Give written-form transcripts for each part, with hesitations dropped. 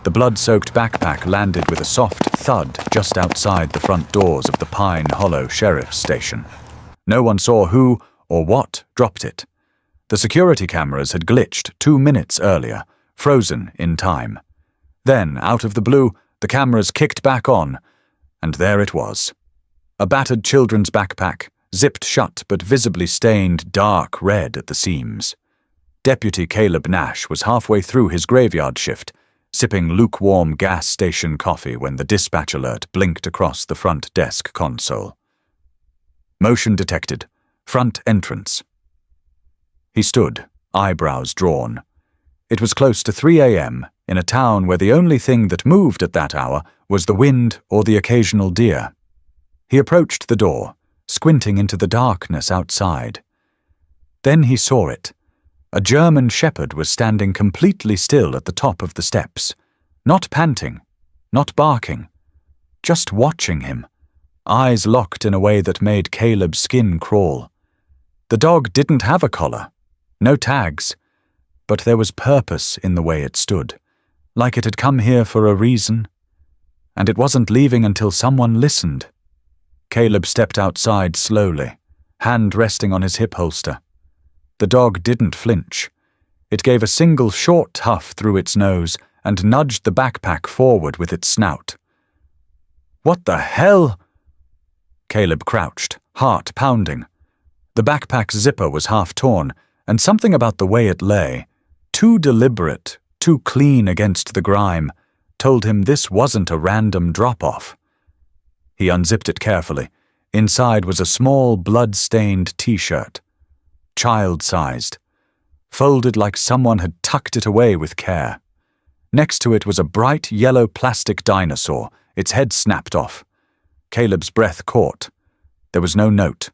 The blood-soaked backpack landed with a soft thud just outside the front doors of the Pine Hollow Sheriff's Station. No one saw who or what dropped it. The security cameras had glitched 2 minutes earlier, frozen in time. Then, out of the blue, the cameras kicked back on, and there it was. A battered children's backpack, zipped shut but visibly stained dark red at the seams. Deputy Caleb Nash was halfway through his graveyard shift, sipping lukewarm gas station coffee when the dispatch alert blinked across the front desk console. Motion detected. Front entrance. He stood, eyebrows drawn. It was close to 3 a.m. in a town where the only thing that moved at that hour was the wind or the occasional deer. He approached the door, squinting into the darkness outside. Then he saw it. A German shepherd was standing completely still at the top of the steps, not panting, not barking, just watching him, eyes locked in a way that made Caleb's skin crawl. The dog didn't have a collar, no tags, but there was purpose in the way it stood, like it had come here for a reason, and it wasn't leaving until someone listened. Caleb stepped outside slowly, hand resting on his hip holster. The dog didn't flinch. It gave a single short huff through its nose and nudged the backpack forward with its snout. "What the hell?" Caleb crouched, heart pounding. The backpack's zipper was half torn, and something about the way it lay, too deliberate, too clean against the grime, told him this wasn't a random drop-off. He unzipped it carefully. Inside was a small, blood-stained T-shirt. Child-sized, folded like someone had tucked it away with care. Next to it was a bright yellow plastic dinosaur, its head snapped off. Caleb's breath caught. There was no note,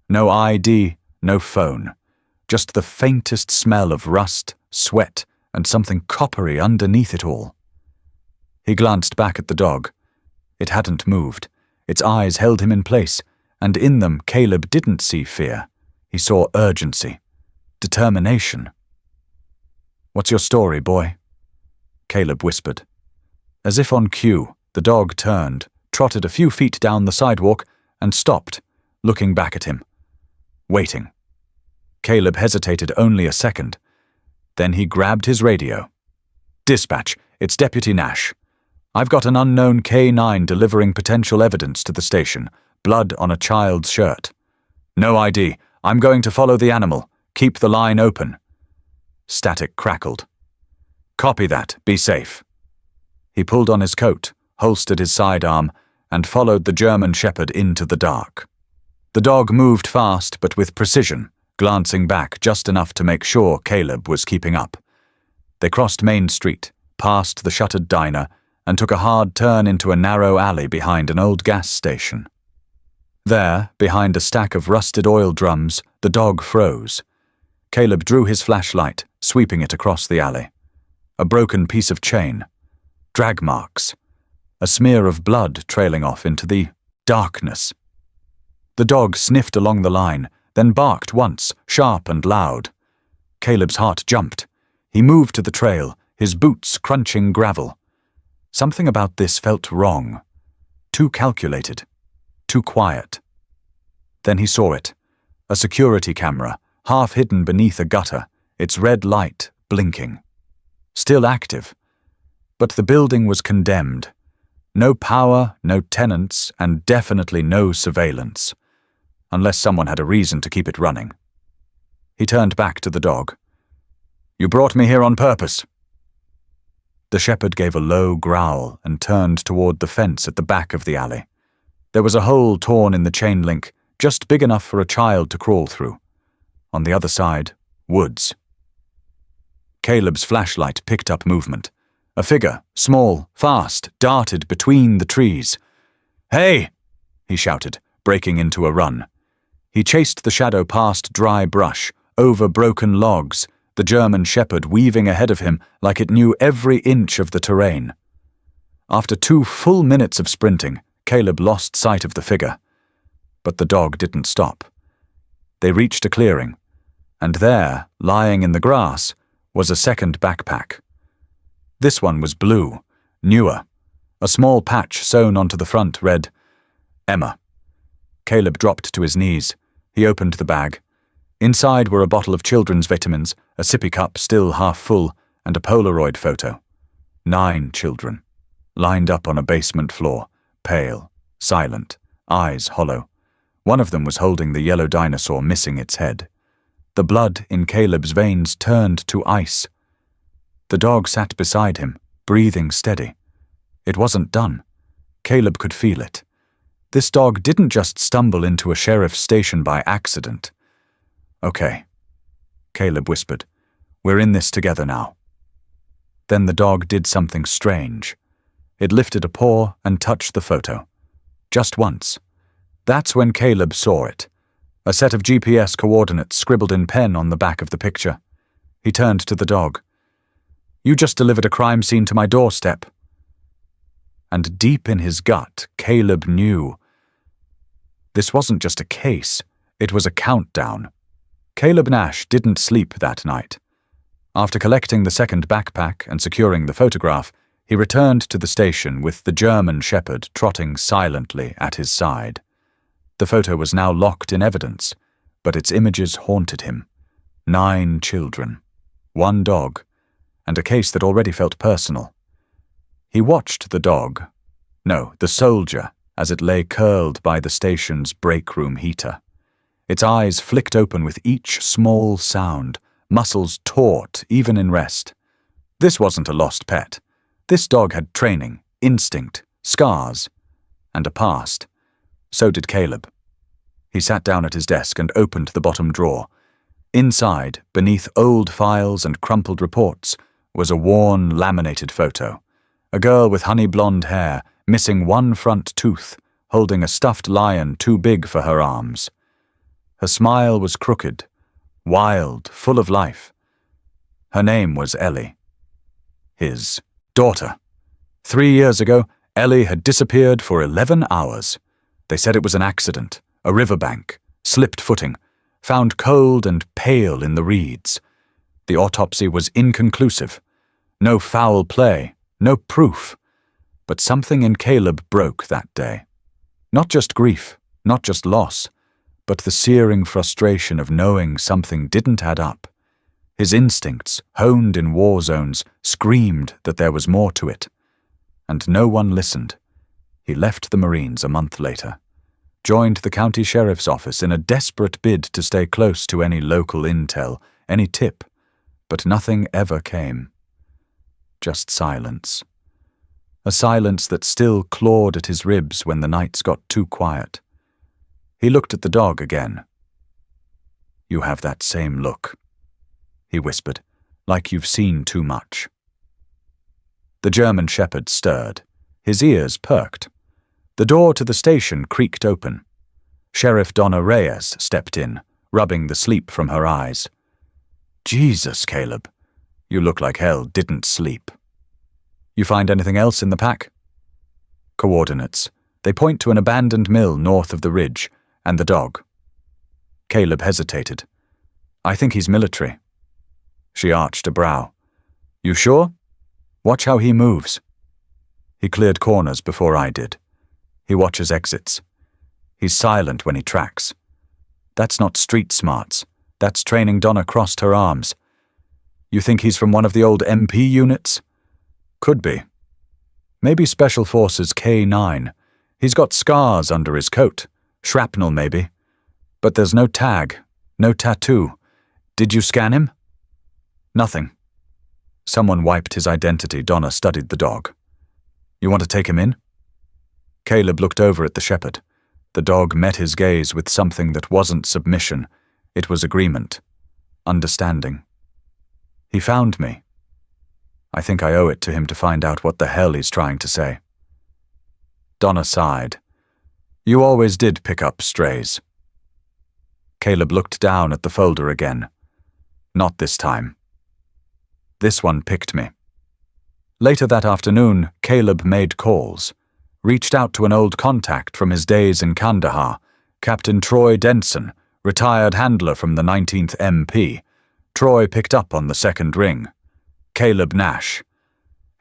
no ID, no phone, just the faintest smell of rust, sweat, and something coppery underneath it all. He glanced back at the dog. It hadn't moved. Its eyes held him in place, and in them Caleb didn't see fear. He saw urgency, determination. "What's your story, boy?" Caleb whispered. As if on cue, the dog turned, trotted a few feet down the sidewalk, and stopped, looking back at him. Waiting. Caleb hesitated only a second. Then he grabbed his radio. "Dispatch, it's Deputy Nash. I've got an unknown K9 delivering potential evidence to the station. Blood on a child's shirt. No ID. I'm going to follow the animal. Keep the line open." Static crackled. "Copy that. Be safe." He pulled on his coat, holstered his sidearm, and followed the German shepherd into the dark. The dog moved fast but with precision, glancing back just enough to make sure Caleb was keeping up. They crossed Main Street, past the shuttered diner, and took a hard turn into a narrow alley behind an old gas station. There, behind a stack of rusted oil drums, the dog froze. Caleb drew his flashlight, sweeping it across the alley. A broken piece of chain. Drag marks. A smear of blood trailing off into the darkness. The dog sniffed along the line, then barked once, sharp and loud. Caleb's heart jumped. He moved to the trail, his boots crunching gravel. Something about this felt wrong. Too calculated. Too quiet. Then he saw it. A security camera, half hidden beneath a gutter, its red light blinking. Still active. But the building was condemned. No power, no tenants, and definitely no surveillance. Unless someone had a reason to keep it running. He turned back to the dog. "You brought me here on purpose." The shepherd gave a low growl and turned toward the fence at the back of the alley. There was a hole torn in the chain link, just big enough for a child to crawl through. On the other side, woods. Caleb's flashlight picked up movement. A figure, small, fast, darted between the trees. "Hey!" he shouted, breaking into a run. He chased the shadow past dry brush, over broken logs, the German shepherd weaving ahead of him like it knew every inch of the terrain. After 2 full minutes of sprinting, Caleb lost sight of the figure. But the dog didn't stop. They reached a clearing, and there, lying in the grass, was a second backpack. This one was blue, newer. A small patch sewn onto the front read, Emma. Caleb dropped to his knees. He opened the bag. Inside were a bottle of children's vitamins, a sippy cup still half full, and a Polaroid photo. 9 children, lined up on a basement floor, pale, silent, eyes hollow. One of them was holding the yellow dinosaur missing its head. The blood in Caleb's veins turned to ice. The dog sat beside him, breathing steady. It wasn't done. Caleb could feel it. This dog didn't just stumble into a sheriff's station by accident. Okay, Caleb whispered. We're in this together now. Then the dog did something strange. It lifted a paw and touched the photo. Just once. That's when Caleb saw it. A set of GPS coordinates scribbled in pen on the back of the picture. He turned to the dog. You just delivered a crime scene to my doorstep. And deep in his gut, Caleb knew. This wasn't just a case, it was a countdown. Caleb Nash didn't sleep that night. After collecting the second backpack and securing the photograph, he returned to the station with the German shepherd trotting silently at his side. The photo was now locked in evidence, but its images haunted him. 9 children, 1 dog, and a case that already felt personal. He watched the soldier, as it lay curled by the station's break room heater. Its eyes flicked open with each small sound, muscles taut even in rest. This wasn't a lost pet. This dog had training, instinct, scars, and a past. So did Caleb. He sat down at his desk and opened the bottom drawer. Inside, beneath old files and crumpled reports, was a worn, laminated photo. A girl with honey blonde hair, missing 1 front tooth, holding a stuffed lion too big for her arms. Her smile was crooked, wild, full of life. Her name was Ellie. His daughter. 3 years ago, Ellie had disappeared for 11 hours. They said it was an accident, a riverbank, slipped footing, found cold and pale in the reeds. The autopsy was inconclusive. No foul play, no proof. But something in Caleb broke that day. Not just grief, not just loss, but the searing frustration of knowing something didn't add up. His instincts, honed in war zones, screamed that there was more to it. And no one listened. He left the Marines a month later, joined the county sheriff's office in a desperate bid to stay close to any local intel, any tip, but nothing ever came. Just silence. A silence that still clawed at his ribs when the nights got too quiet. He looked at the dog again. You have that same look, he whispered, like you've seen too much. The German shepherd stirred. His ears perked. The door to the station creaked open. Sheriff Donna Reyes stepped in, rubbing the sleep from her eyes. Jesus, Caleb, you look like hell didn't sleep. You find anything else in the pack? Coordinates. They point to an abandoned mill north of the ridge, and the dog. Caleb hesitated. I think he's military. She arched a brow. You sure? Watch how he moves. He cleared corners before I did. He watches exits. He's silent when he tracks. That's not street smarts. That's training Donna crossed her arms. You think he's from one of the old MP units? Could be. Maybe Special Forces K9. He's got scars under his coat. Shrapnel, maybe. But there's no tag, no tattoo. Did you scan him? Nothing. Someone wiped his identity. Donna studied the dog. You want to take him in? Caleb looked over at the shepherd. The dog met his gaze with something that wasn't submission. It was agreement. Understanding. He found me. I think I owe it to him to find out what the hell he's trying to say. Donna sighed. You always did pick up strays. Caleb looked down at the folder again. Not this time. This one picked me. Later that afternoon, Caleb made calls. Reached out to an old contact from his days in Kandahar, Captain Troy Denson, retired handler from the 19th MP. Troy picked up on the second ring. Caleb Nash.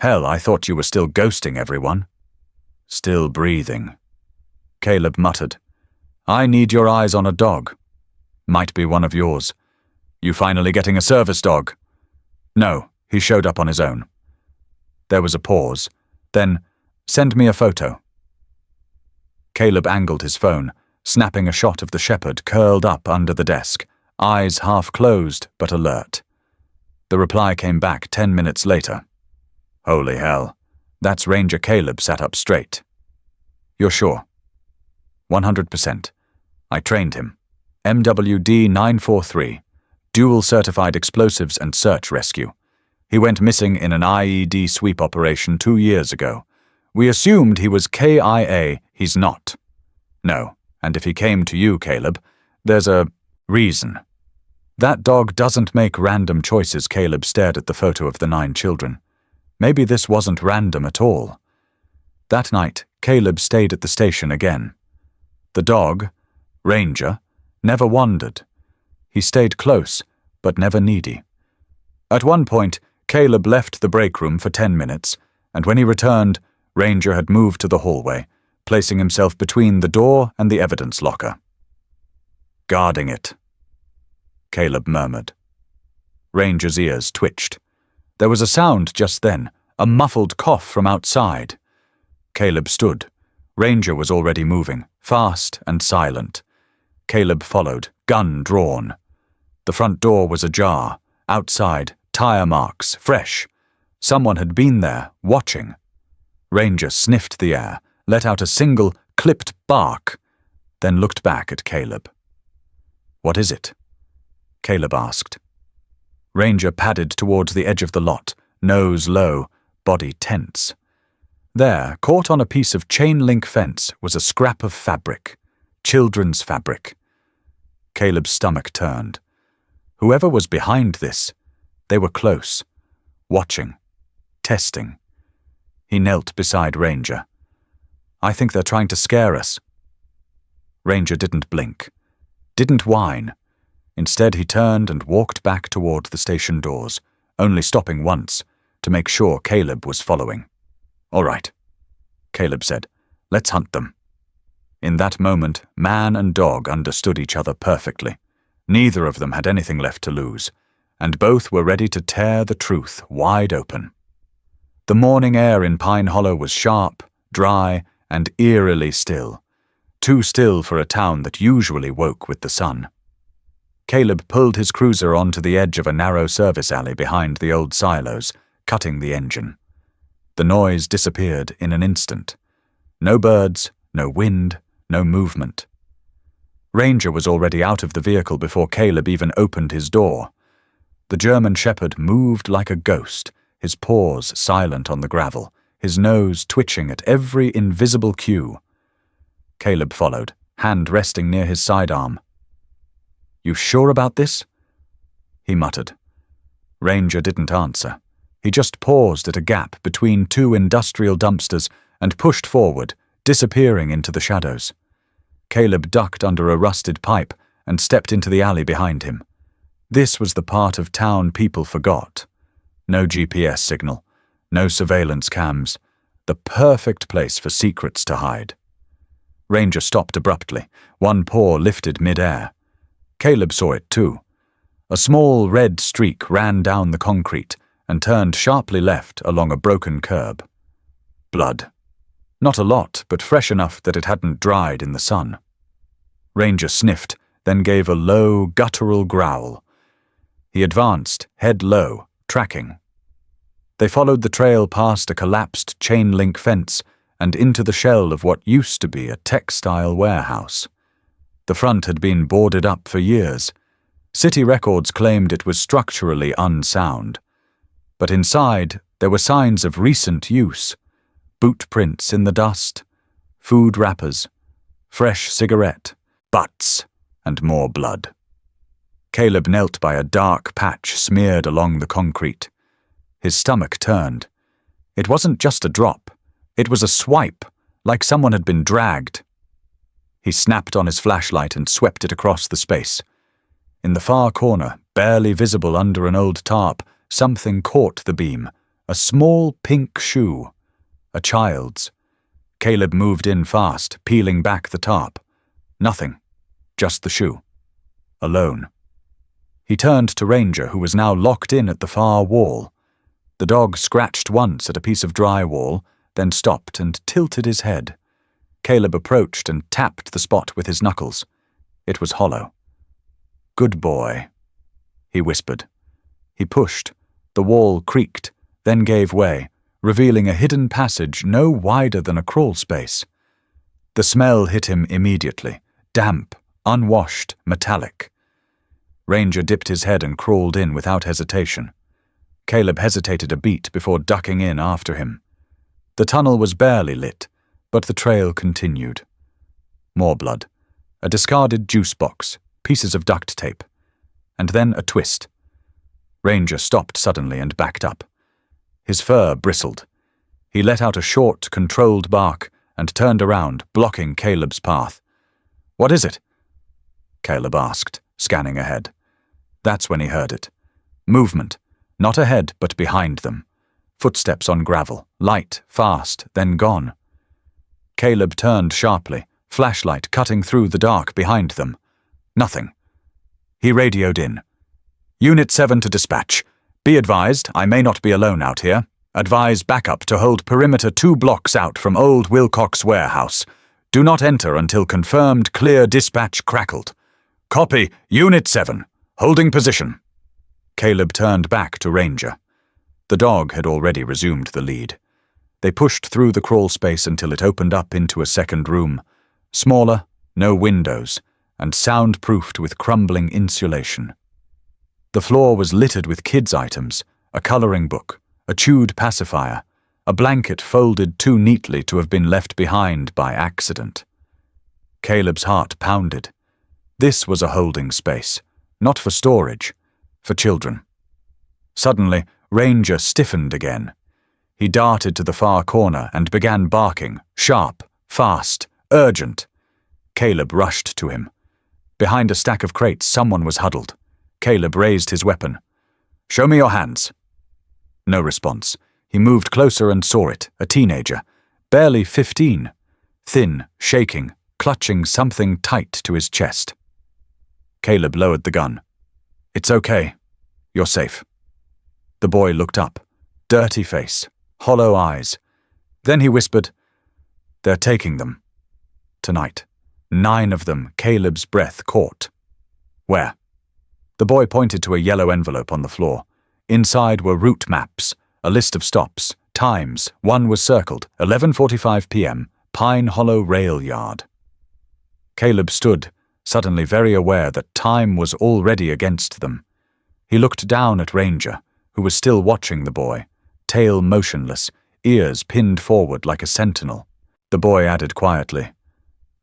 Hell, I thought you were still ghosting everyone. Still breathing. Caleb muttered. I need your eyes on a dog. Might be one of yours. You finally getting a service dog? No, he showed up on his own. There was a pause. Then, send me a photo. Caleb angled his phone, snapping a shot of the shepherd curled up under the desk, eyes half closed but alert. The reply came back 10 minutes later. Holy hell, that's Ranger Caleb sat up straight. You're sure? 100%. I trained him. MWD 943, Dual Certified Explosives and Search Rescue. He went missing in an IED sweep operation 2 years ago. We assumed he was KIA. He's not. No, and if he came to you, Caleb, there's a reason. That dog doesn't make random choices. Caleb stared at the photo of the 9 children. Maybe this wasn't random at all. That night, Caleb stayed at the station again. The dog, Ranger, never wandered. He stayed close, but never needy. At one point, Caleb left the break room for 10 minutes, and when he returned, Ranger had moved to the hallway, placing himself between the door and the evidence locker. Guarding it, Caleb murmured. Ranger's ears twitched. There was a sound just then, a muffled cough from outside. Caleb stood. Ranger was already moving, fast and silent. Caleb followed, gun drawn. The front door was ajar. Outside, tire marks, fresh. Someone had been there, watching. Ranger sniffed the air, let out a single, clipped bark, then looked back at Caleb. What is it? Caleb asked. Ranger padded towards the edge of the lot, nose low, body tense. There, caught on a piece of chain-link fence, was a scrap of fabric. Children's fabric. Caleb's stomach turned. Whoever was behind this, they were close, watching, testing. He knelt beside Ranger. I think they're trying to scare us. Ranger didn't blink, didn't whine. Instead, he turned and walked back toward the station doors, only stopping once, to make sure Caleb was following. All right, Caleb said. Let's hunt them. In that moment, man and dog understood each other perfectly. Neither of them had anything left to lose, and both were ready to tear the truth wide open. The morning air in Pine Hollow was sharp, dry, and eerily still. Too still for a town that usually woke with the sun. Caleb pulled his cruiser onto the edge of a narrow service alley behind the old silos, cutting the engine. The noise disappeared in an instant. No birds, no wind, no movement. Ranger was already out of the vehicle before Caleb even opened his door. The German shepherd moved like a ghost, his paws silent on the gravel, his nose twitching at every invisible cue. Caleb followed, hand resting near his sidearm. You sure about this? He muttered. Ranger didn't answer. He just paused at a gap between 2 industrial dumpsters and pushed forward, disappearing into the shadows. Caleb ducked under a rusted pipe and stepped into the alley behind him. This was the part of town people forgot. No GPS signal, no surveillance cams, the perfect place for secrets to hide. Ranger stopped abruptly, one paw lifted mid-air. Caleb saw it too. A small red streak ran down the concrete and turned sharply left along a broken curb. Blood. Not a lot, but fresh enough that it hadn't dried in the sun. Ranger sniffed, then gave a low, guttural growl. He advanced, head low, tracking. They followed the trail past a collapsed chain-link fence and into the shell of what used to be a textile warehouse. The front had been boarded up for years. City records claimed it was structurally unsound. But inside, there were signs of recent use. Boot prints in the dust, food wrappers, fresh cigarette, butts, and more blood. Caleb knelt by a dark patch smeared along the concrete. His stomach turned. It wasn't just a drop. It was a swipe, like someone had been dragged. He snapped on his flashlight and swept it across the space. In the far corner, barely visible under an old tarp, something caught the beam, A small pink shoe. A child's. Caleb moved in fast, peeling back the tarp. Nothing. Just the shoe. Alone. He turned to Ranger, who was now locked in at the far wall. The dog scratched once at a piece of drywall, then stopped and tilted his head. Caleb approached and tapped the spot with his knuckles. It was hollow. "Good boy," he whispered. He pushed. The wall creaked, then gave way, revealing a hidden passage no wider than a crawl space. The smell hit him immediately, damp, unwashed, metallic. Ranger dipped his head and crawled in without hesitation. Caleb hesitated a beat before ducking in after him. The tunnel was barely lit, but the trail continued. More blood, a discarded juice box, pieces of duct tape, and then a twist. Ranger stopped suddenly and backed up. His fur bristled. He let out a short, controlled bark and turned around, blocking Caleb's path. "What is it?" Caleb asked, scanning ahead. That's when he heard it. Movement, not ahead but behind them. Footsteps on gravel, light, fast, then gone. Caleb turned sharply, flashlight cutting through the dark behind them. Nothing. He radioed in. "Unit 7 to dispatch. Be advised, I may not be alone out here. Advise backup to hold perimeter 2 blocks out from old Wilcox warehouse. Do not enter until confirmed clear dispatch crackled. Copy, Unit 7. Holding position." Caleb turned back to Ranger. The dog had already resumed the lead. They pushed through the crawl space until it opened up into a second room. Smaller, no windows, and soundproofed with crumbling insulation. The floor was littered with kids' items, a coloring book, a chewed pacifier, a blanket folded too neatly to have been left behind by accident. Caleb's heart pounded. This was a holding space, not for storage, for children. Suddenly, Ranger stiffened again. He darted to the far corner and began barking, sharp, fast, urgent. Caleb rushed to him. Behind a stack of crates, someone was huddled. Caleb raised his weapon. "Show me your hands." No response. He moved closer and saw it, a teenager, barely 15, thin, shaking, clutching something tight to his chest. Caleb lowered the gun. "It's okay. You're safe." The boy looked up, dirty face, hollow eyes. Then he whispered, "They're taking them. Tonight. 9 of them," Caleb's breath caught. "Where?" The boy pointed to a yellow envelope on the floor. Inside were route maps, a list of stops, times. One was circled, 11:45 p.m., Pine Hollow Rail Yard. Caleb stood, suddenly very aware that time was already against them. He looked down at Ranger, who was still watching the boy, tail motionless, ears pinned forward like a sentinel. The boy added quietly,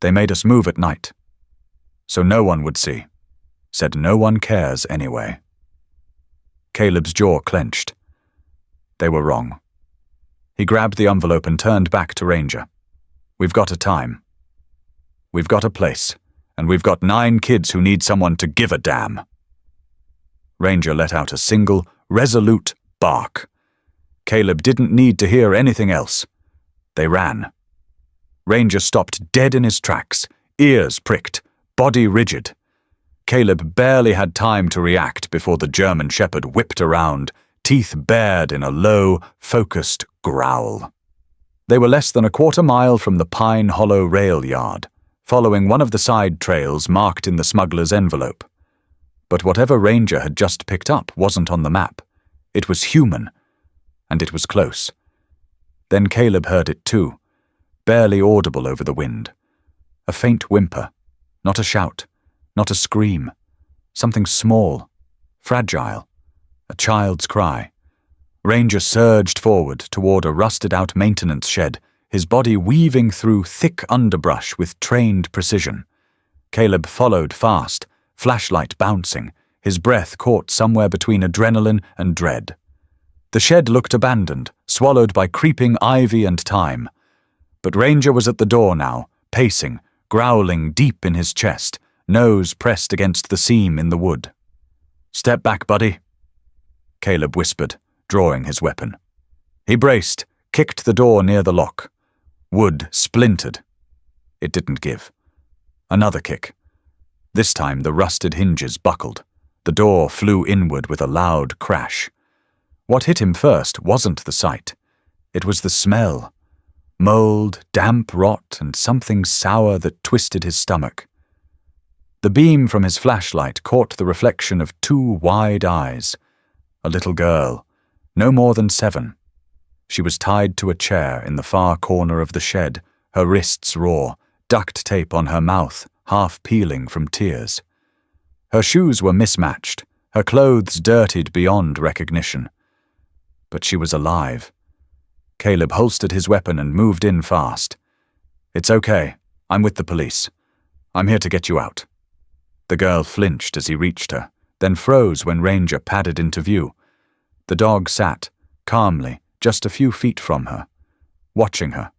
"They made us move at night. So no one would see. Said no one cares anyway." Caleb's jaw clenched. They were wrong. He grabbed the envelope and turned back to Ranger. "We've got a time. We've got a place. And we've got 9 kids who need someone to give a damn." Ranger let out a single, resolute bark. Caleb didn't need to hear anything else. They ran. Ranger stopped dead in his tracks, ears pricked, body rigid. Caleb barely had time to react before the German shepherd whipped around, teeth bared in a low, focused growl. They were less than a quarter-mile from the Pine Hollow rail yard, following one of the side trails marked in the smuggler's envelope. But whatever Ranger had just picked up wasn't on the map. It was human, and it was close. Then Caleb heard it too, barely audible over the wind. A faint whimper, not a shout, not a scream. Something small, fragile, a child's cry. Ranger surged forward toward a rusted-out maintenance shed, his body weaving through thick underbrush with trained precision. Caleb followed fast, flashlight bouncing, his breath caught somewhere between adrenaline and dread. The shed looked abandoned, swallowed by creeping ivy and thyme. But Ranger was at the door now, pacing, growling deep in his chest, nose pressed against the seam in the wood. "Step back, buddy," Caleb whispered, drawing his weapon. He braced, kicked the door near the lock. Wood splintered. It didn't give. Another kick. This time the rusted hinges buckled. The door flew inward with a loud crash. What hit him first wasn't the sight. It was the smell. Mold, damp rot, and something sour that twisted his stomach. The beam from his flashlight caught the reflection of two wide eyes. A little girl, no more than 7. She was tied to a chair in the far corner of the shed, her wrists raw, duct tape on her mouth, half peeling from tears. Her shoes were mismatched, her clothes dirtied beyond recognition. But she was alive. Caleb holstered his weapon and moved in fast. "It's okay. I'm with the police. I'm here to get you out." The girl flinched as he reached her, then froze when Ranger padded into view. The dog sat, calmly, just a few feet from her, watching her,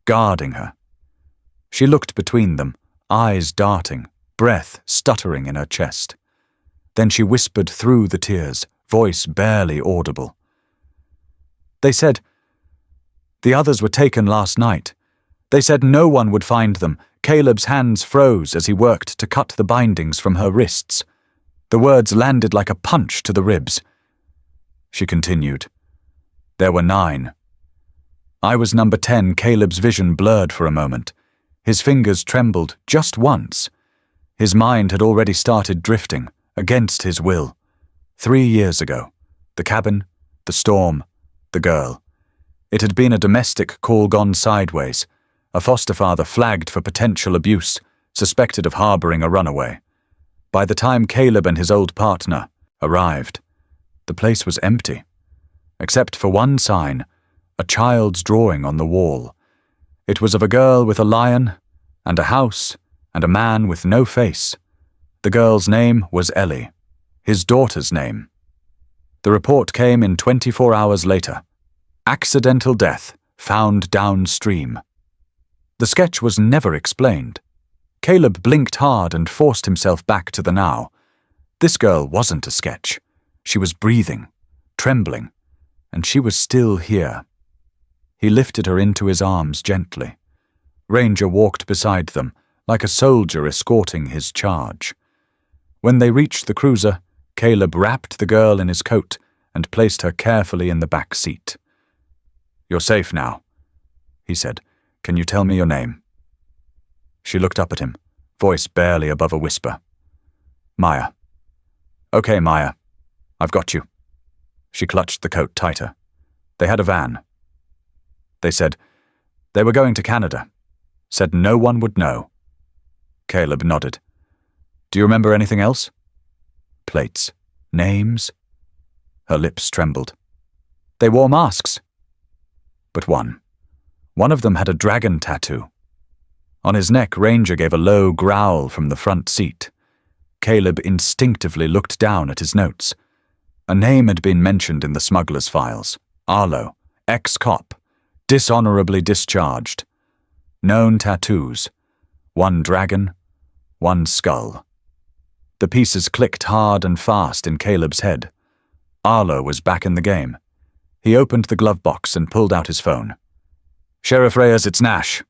guarding her. She looked between them, eyes darting, breath stuttering in her chest. Then she whispered through the tears, voice barely audible. "They said the others were taken last night. They said no one would find them." Caleb's hands froze as he worked to cut the bindings from her wrists. The words landed like a punch to the ribs. She continued. "There were 9. I was number 10. Caleb's vision blurred for a moment. His fingers trembled just once. His mind had already started drifting, against his will. 3 years ago. The cabin, the storm, the girl. It had been a domestic call gone sideways. A foster father flagged for potential abuse, suspected of harboring a runaway. By the time Caleb and his old partner arrived, the place was empty. Except for one sign, a child's drawing on the wall. It was of a girl with a lion, and a house, and a man with no face. The girl's name was Ellie, his daughter's name. The report came in 24 hours later. Accidental death, found downstream. The sketch was never explained. Caleb blinked hard and forced himself back to the now. This girl wasn't a sketch. She was breathing, trembling, and she was still here. He lifted her into his arms gently. Ranger walked beside them, like a soldier escorting his charge. When they reached the cruiser, Caleb wrapped the girl in his coat and placed her carefully in the back seat. "You're safe now," he said. "Can you tell me your name?" She looked up at him, voice barely above a whisper. "Maya." "Okay, Maya. I've got you." She clutched the coat tighter. They had a van. They said they were going to Canada. Said no one would know. Caleb nodded. "Do you remember anything else?" "Plates. Names?" Her lips trembled. "They wore masks." But one. One of them had a dragon tattoo. On his neck, Ranger gave a low growl from the front seat. Caleb instinctively looked down at his notes. A name had been mentioned in the smuggler's files. Arlo, ex-cop, dishonorably discharged. Known tattoos. 1 dragon, 1 skull. The pieces clicked hard and fast in Caleb's head. Arlo was back in the game. He opened the glove box and pulled out his phone. "Sheriff Reyes, it's Nash.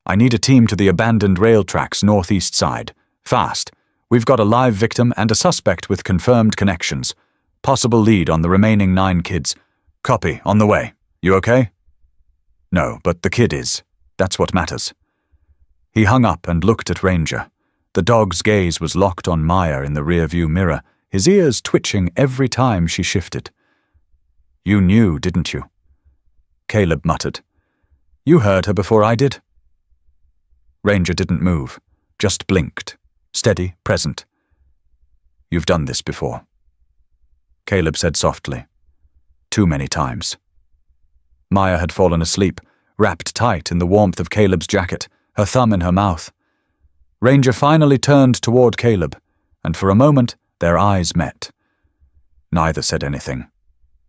I need a team to the abandoned rail tracks northeast side. Fast. We've got a live victim and a suspect with confirmed connections. Possible lead on the remaining 9 kids. Copy, on the way. You okay?" "No, but the kid is. That's what matters." He hung up and looked at Ranger. The dog's gaze was locked on Maya in the rearview mirror, his ears twitching every time she shifted. "You knew, didn't you?" Caleb muttered. "You heard her before I did." Ranger didn't move, just blinked, steady, present. "You've done this before," Caleb said softly. "Too many times." Maya had fallen asleep, wrapped tight in the warmth of Caleb's jacket, her thumb in her mouth. Ranger finally turned toward Caleb, and for a moment their eyes met. Neither said anything.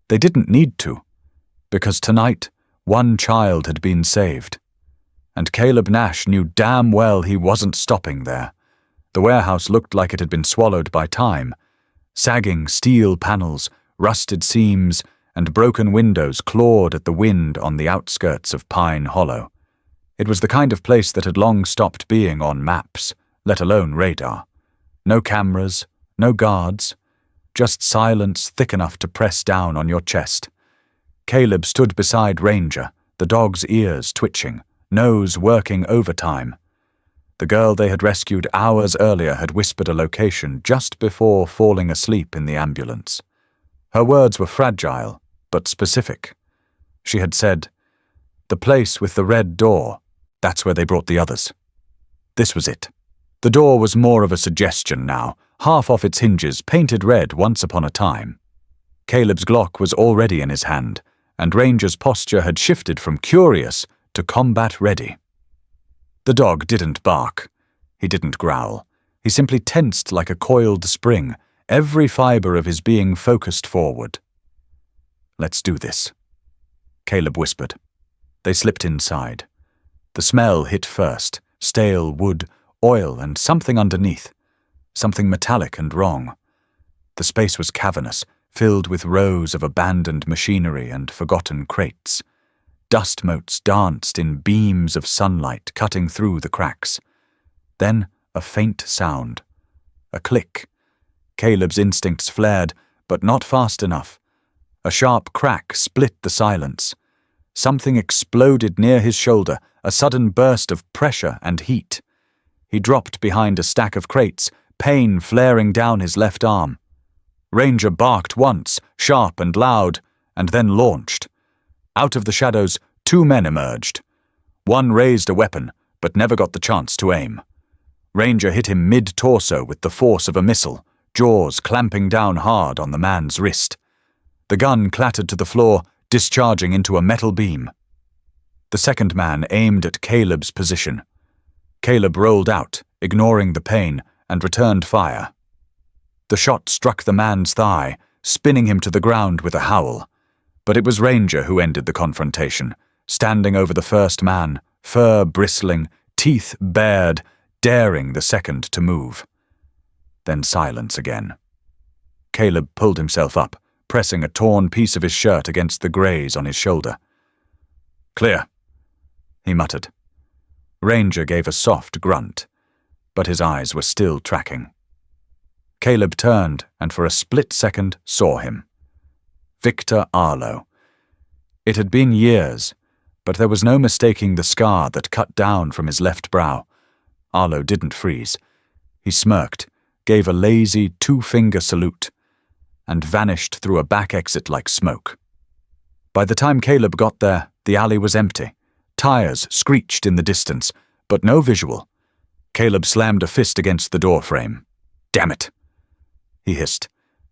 They didn't need to, because tonight 1 child had been saved. And Caleb Nash knew damn well he wasn't stopping there. The warehouse looked like it had been swallowed by time. Sagging steel panels, rusted seams, and broken windows clawed at the wind on the outskirts of Pine Hollow. It was the kind of place that had long stopped being on maps, let alone radar. No cameras, no guards, just silence thick enough to press down on your chest. Caleb stood beside Ranger, the dog's ears twitching, nose working overtime. The girl they had rescued hours earlier had whispered a location just before falling asleep in the ambulance. Her words were fragile, but specific. She had said, "The place with the red door, that's where they brought the others." This was it. The door was more of a suggestion now, half off its hinges, painted red once upon a time. Caleb's Glock was already in his hand, and Ranger's posture had shifted from curious to combat-ready. The dog didn't bark. He didn't growl. He simply tensed like a coiled spring, every fiber of his being focused forward. "Let's do this," Caleb whispered. They slipped inside. The smell hit first, stale wood, oil, and something underneath, something metallic and wrong. The space was cavernous, filled with rows of abandoned machinery and forgotten crates. Dust motes danced in beams of sunlight cutting through the cracks. Then a faint sound. A click. Caleb's instincts flared, but not fast enough. A sharp crack split the silence. Something exploded near his shoulder, a sudden burst of pressure and heat. He dropped behind a stack of crates, pain flaring down his left arm. Ranger barked once, sharp and loud, and then launched. Out of the shadows, two men emerged. One raised a weapon, but never got the chance to aim. Ranger hit him mid-torso with the force of a missile, jaws clamping down hard on the man's wrist. The gun clattered to the floor, discharging into a metal beam. The second man aimed at Caleb's position. Caleb rolled out, ignoring the pain, and returned fire. The shot struck the man's thigh, spinning him to the ground with a howl. But it was Ranger who ended the confrontation, standing over the first man, fur bristling, teeth bared, daring the second to move. Then silence again. Caleb pulled himself up, pressing a torn piece of his shirt against the graze on his shoulder. "Clear," he muttered. Ranger gave a soft grunt, but his eyes were still tracking. Caleb turned and for a split second saw him. Victor Arlo. It had been years, but there was no mistaking the scar that cut down from his left brow. Arlo didn't freeze. He smirked, gave a lazy two-finger salute, and vanished through a back exit like smoke. By the time Caleb got there, the alley was empty. Tires screeched in the distance, but no visual. Caleb slammed a fist against the doorframe. "Damn it!" he hissed.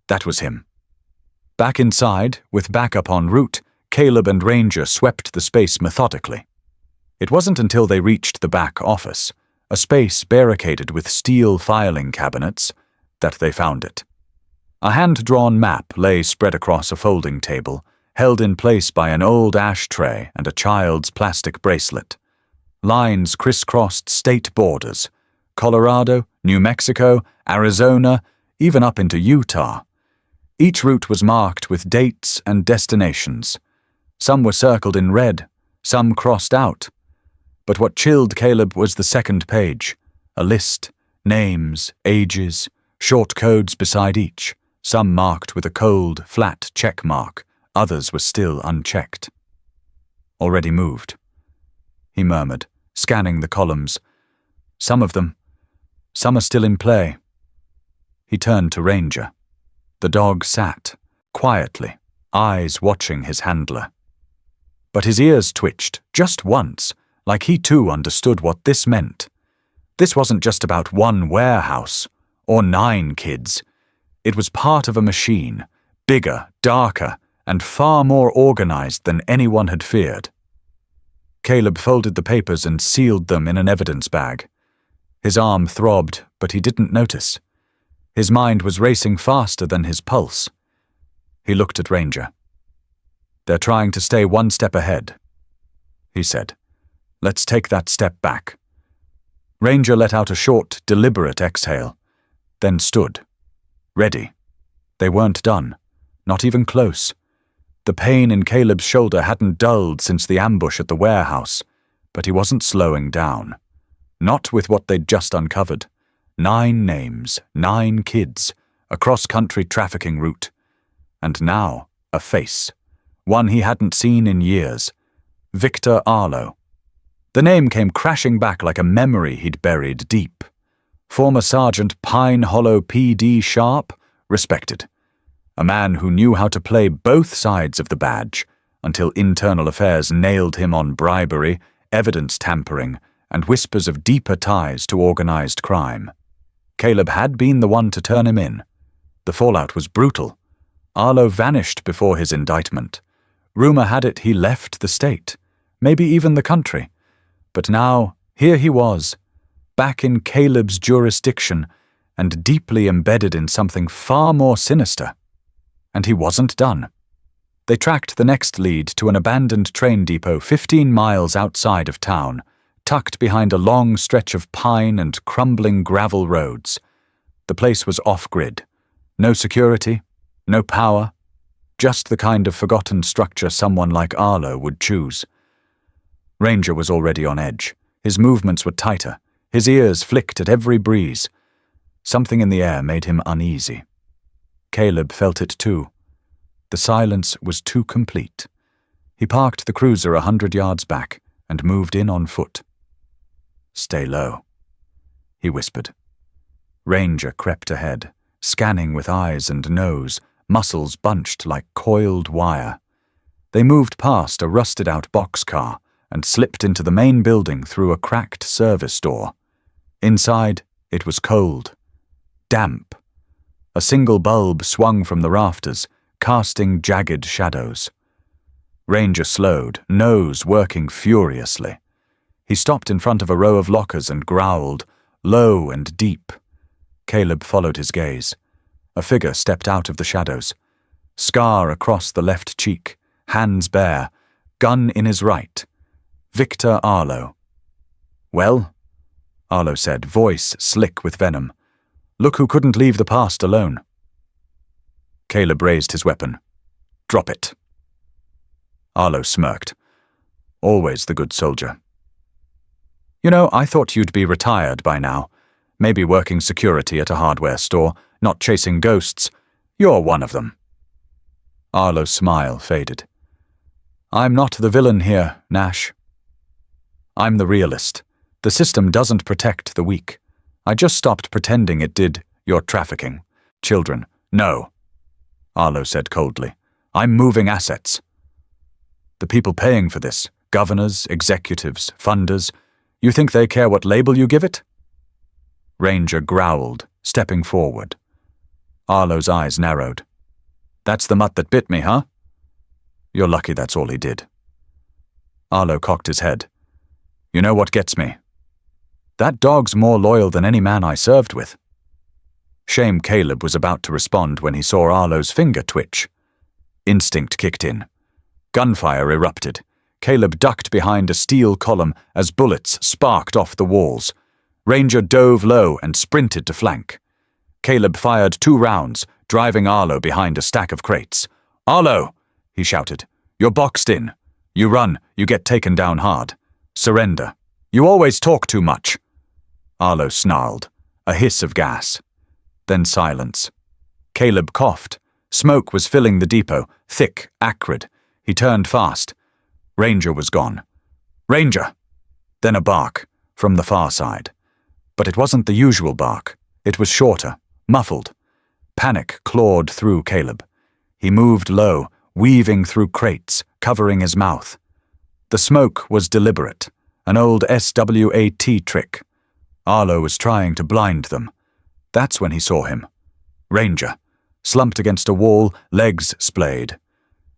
That was him. Back inside, with backup en route, Caleb and Ranger swept the space methodically. It wasn't until they reached the back office, a space barricaded with steel filing cabinets, that they found it. A hand-drawn map lay spread across a folding table, held in place by an old ashtray and a child's plastic bracelet. Lines crisscrossed state borders: Colorado, New Mexico, Arizona, even up into Utah. Each route was marked with dates and destinations. Some were circled in red, some crossed out. But what chilled Caleb was the second page, a list, names, ages, short codes beside each, some marked with a cold, flat check mark, others were still unchecked. "Already moved," he murmured, scanning the columns. "Some of them. Some are still in play." He turned to Ranger. The dog sat, quietly, eyes watching his handler. But his ears twitched, just once, like he too understood what this meant. This wasn't just about one warehouse, or 9 kids. It was part of a machine, bigger, darker, and far more organized than anyone had feared. Caleb folded the papers and sealed them in an evidence bag. His arm throbbed, but he didn't notice. His mind was racing faster than his pulse. He looked at Ranger. "They're trying to stay one step ahead," he said. "Let's take that step back." Ranger let out a short, deliberate exhale, then stood. Ready. They weren't done. Not even close. The pain in Caleb's shoulder hadn't dulled since the ambush at the warehouse, but he wasn't slowing down. Not with what they'd just uncovered. 9 names, 9 kids, a cross-country trafficking route. And now, a face. One he hadn't seen in years. Victor Arlo. The name came crashing back like a memory he'd buried deep. Former Sergeant Pine Hollow PD Sharp, respected. A man who knew how to play both sides of the badge, until internal affairs nailed him on bribery, evidence tampering, and whispers of deeper ties to organized crime. Caleb had been the one to turn him in. The fallout was brutal. Arlo vanished before his indictment. Rumor had it he left the state, maybe even the country. But now, here he was, back in Caleb's jurisdiction, and deeply embedded in something far more sinister. And he wasn't done. They tracked the next lead to an abandoned train depot 15 miles outside of town, tucked behind a long stretch of pine and crumbling gravel roads. The place was off-grid. No security, no power, just the kind of forgotten structure someone like Arlo would choose. Ranger was already on edge. His movements were tighter. His ears flicked at every breeze. Something in the air made him uneasy. Caleb felt it too. The silence was too complete. He parked the cruiser 100 yards back and moved in on foot. "Stay low," he whispered. Ranger crept ahead, scanning with eyes and nose, muscles bunched like coiled wire. They moved past a rusted-out boxcar and slipped into the main building through a cracked service door. Inside, it was cold, damp. A single bulb swung from the rafters, casting jagged shadows. Ranger slowed, nose working furiously. He stopped in front of a row of lockers and growled, low and deep. Caleb followed his gaze. A figure stepped out of the shadows. Scar across the left cheek, hands bare, gun in his right. Victor Arlo. "Well," Arlo said, voice slick with venom. "Look who couldn't leave the past alone." Caleb raised his weapon. "Drop it." Arlo smirked. Always the good soldier. "You know, I thought you'd be retired by now. Maybe working security at a hardware store, not chasing ghosts. You're one of them." Arlo's smile faded. "I'm not the villain here, Nash. I'm the realist. The system doesn't protect the weak. I just stopped pretending it did your trafficking. Children, no," Arlo said coldly. "I'm moving assets. The people paying for this, governors, executives, funders, you think they care what label you give it?" Ranger growled, stepping forward. Arlo's eyes narrowed. "That's the mutt that bit me, huh? You're lucky that's all he did." Arlo cocked his head. "You know what gets me? That dog's more loyal than any man I served with." Shame Caleb was about to respond when he saw Arlo's finger twitch. Instinct kicked in. Gunfire erupted. Caleb ducked behind a steel column as bullets sparked off the walls. Ranger dove low and sprinted to flank. Caleb fired 2 rounds, driving Arlo behind a stack of crates. "Arlo!" he shouted. "You're boxed in. You run, you get taken down hard. Surrender. You always talk too much." Arlo snarled, a hiss of gas. Then silence. Caleb coughed. Smoke was filling the depot, thick, acrid. He turned fast. Ranger was gone. "Ranger!" Then a bark, from the far side. But it wasn't the usual bark. It was shorter, muffled. Panic clawed through Caleb. He moved low, weaving through crates, covering his mouth. The smoke was deliberate, an old SWAT trick. Arlo was trying to blind them. That's when he saw him. Ranger, slumped against a wall, legs splayed.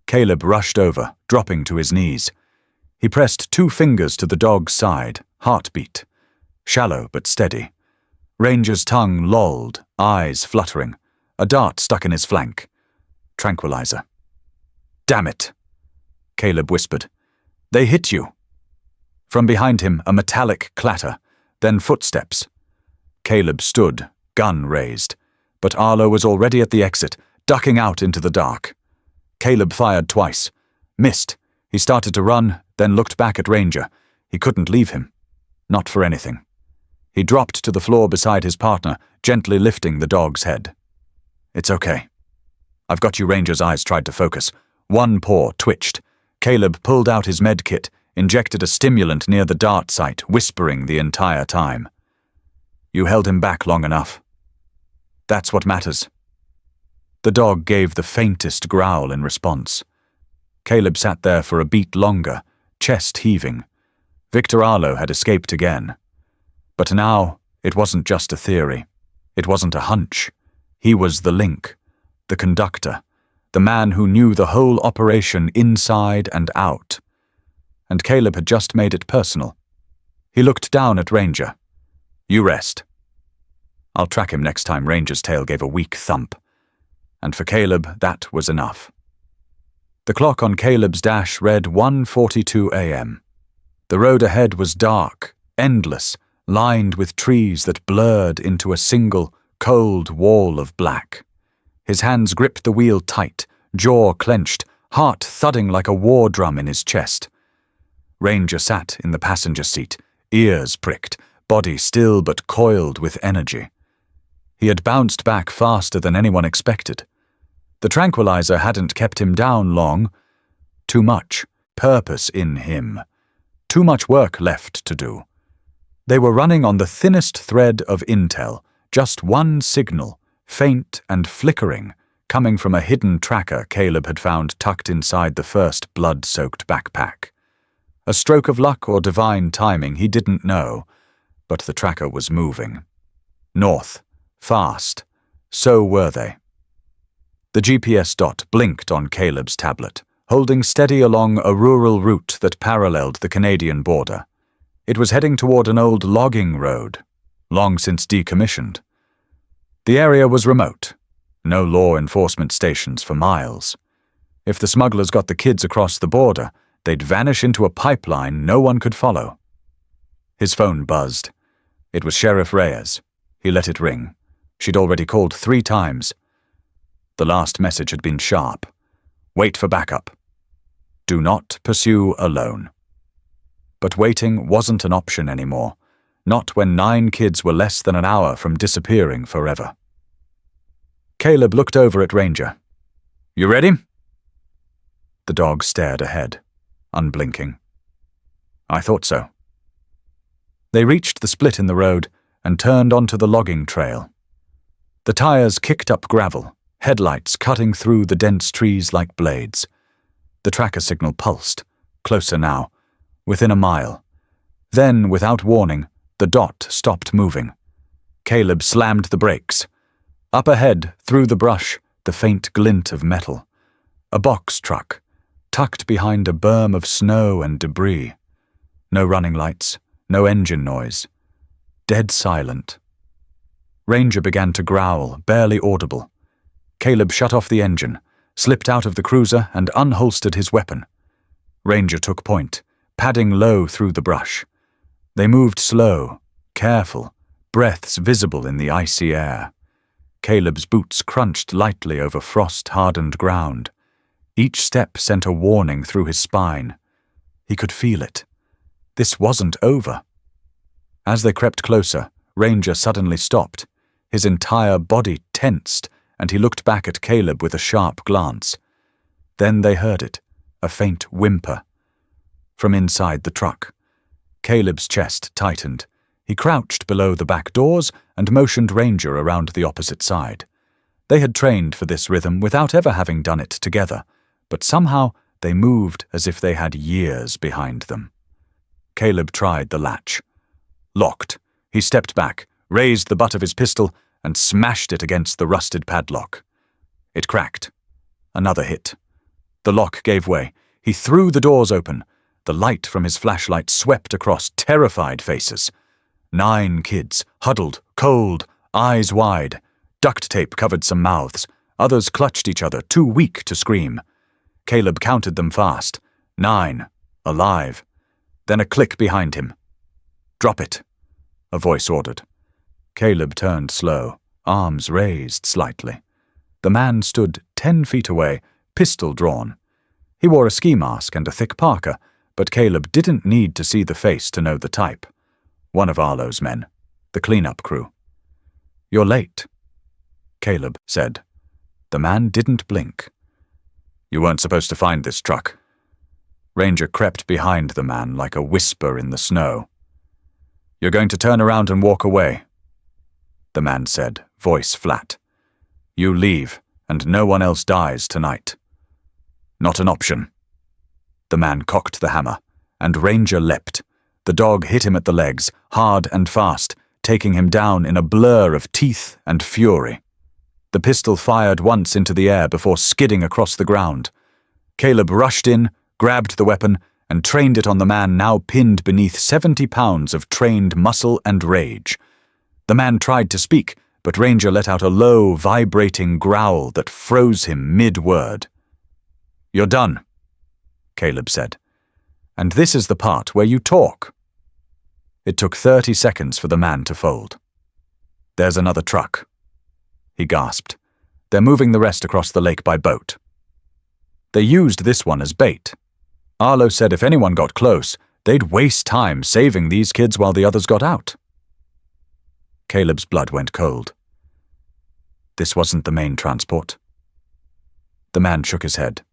Caleb rushed over, dropping to his knees. He pressed 2 fingers to the dog's side, heartbeat. Shallow but steady. Ranger's tongue lolled, eyes fluttering. A dart stuck in his flank. Tranquilizer. "Damn it," Caleb whispered. "They hit you." From behind him, a metallic clatter, then footsteps. Caleb stood, gun raised, but Arlo was already at the exit, ducking out into the dark. Caleb fired twice. Missed. He started to run, then looked back at Ranger. He couldn't leave him. Not for anything. He dropped to the floor beside his partner, gently lifting the dog's head. "It's okay. I've got you." Ranger's eyes tried to focus. One paw twitched. Caleb pulled out his med kit, injected a stimulant near the dart site, whispering the entire time. "You held him back long enough. That's what matters." The dog gave the faintest growl in response. Caleb sat there for a beat longer, chest heaving. Victor Arlo had escaped again. But now, it wasn't just a theory. It wasn't a hunch. He was the link, the conductor, the man who knew the whole operation inside and out. And Caleb had just made it personal. He looked down at Ranger. "You rest. I'll track him next time." Ranger's tail gave a weak thump. And for Caleb, that was enough. The clock on Caleb's dash read 1:42 a.m. The road ahead was dark, endless, lined with trees that blurred into a single, cold wall of black. His hands gripped the wheel tight, jaw clenched, heart thudding like a war drum in his chest. Ranger sat in the passenger seat, ears pricked, body still but coiled with energy. He had bounced back faster than anyone expected. The tranquilizer hadn't kept him down long. Too much purpose in him. Too much work left to do. They were running on the thinnest thread of intel, just one signal, faint and flickering, coming from a hidden tracker Caleb had found tucked inside the first blood-soaked backpack. A stroke of luck or divine timing, he didn't know, but the tracker was moving. North, fast. So were they. The GPS dot blinked on Caleb's tablet, holding steady along a rural route that paralleled the Canadian border. It was heading toward an old logging road, long since decommissioned. The area was remote. No law enforcement stations for miles. If the smugglers got the kids across the border, they'd vanish into a pipeline no one could follow. His phone buzzed. It was Sheriff Reyes. He let it ring. She'd already called 3 times. The last message had been sharp. Wait for backup. Do not pursue alone. But waiting wasn't an option anymore, not when 9 kids were less than an hour from disappearing forever. Caleb looked over at Ranger. "You ready?" The dog stared ahead, unblinking. "I thought so." They reached the split in the road and turned onto the logging trail. The tires kicked up gravel, headlights cutting through the dense trees like blades. The tracker signal pulsed, closer now, within a mile. Then, without warning, the dot stopped moving. Caleb slammed the brakes. Up ahead, through the brush, the faint glint of metal. A box truck, tucked behind a berm of snow and debris. No running lights, no engine noise. Dead silent. Ranger began to growl, barely audible. Caleb shut off the engine, slipped out of the cruiser and unholstered his weapon. Ranger took point, padding low through the brush. They moved slow, careful, breaths visible in the icy air. Caleb's boots crunched lightly over frost-hardened ground. Each step sent a warning through his spine. He could feel it. This wasn't over. As they crept closer, Ranger suddenly stopped. His entire body tensed, and he looked back at Caleb with a sharp glance. Then they heard it, a faint whimper. From inside the truck. Caleb's chest tightened. He crouched below the back doors and motioned Ranger around the opposite side. They had trained for this rhythm without ever having done it together, but somehow they moved as if they had years behind them. Caleb tried the latch. Locked. He stepped back, raised the butt of his pistol, and smashed it against the rusted padlock. It cracked. Another hit. The lock gave way. He threw the doors open. The light from his flashlight swept across terrified faces. 9 kids, huddled, cold, eyes wide. Duct tape covered some mouths. Others clutched each other, too weak to scream. Caleb counted them fast. 9, alive. Then a click behind him. "Drop it," a voice ordered. Caleb turned slow, arms raised slightly. The man stood 10 feet away, pistol drawn. He wore a ski mask and a thick parka, but Caleb didn't need to see the face to know the type. One of Arlo's men, the cleanup crew. "You're late," Caleb said. The man didn't blink. "You weren't supposed to find this truck." Ranger crept behind the man like a whisper in the snow. "You're going to turn around and walk away," the man said, voice flat. "You leave, and no one else dies tonight." "Not an option." The man cocked the hammer, and Ranger leapt. The dog hit him at the legs, hard and fast, taking him down in a blur of teeth and fury. The pistol fired once into the air before skidding across the ground. Caleb rushed in, grabbed the weapon, and trained it on the man now pinned beneath 70 pounds of trained muscle and rage. The man tried to speak, but Ranger let out a low, vibrating growl that froze him mid-word. "You're done," Caleb said. "And this is the part where you talk." It took 30 seconds for the man to fold. "There's another truck," he gasped. "They're moving the rest across the lake by boat." They used this one as bait. Arlo said if anyone got close, they'd waste time saving these kids while the others got out. Caleb's blood went cold. "This wasn't the main transport." The man shook his head.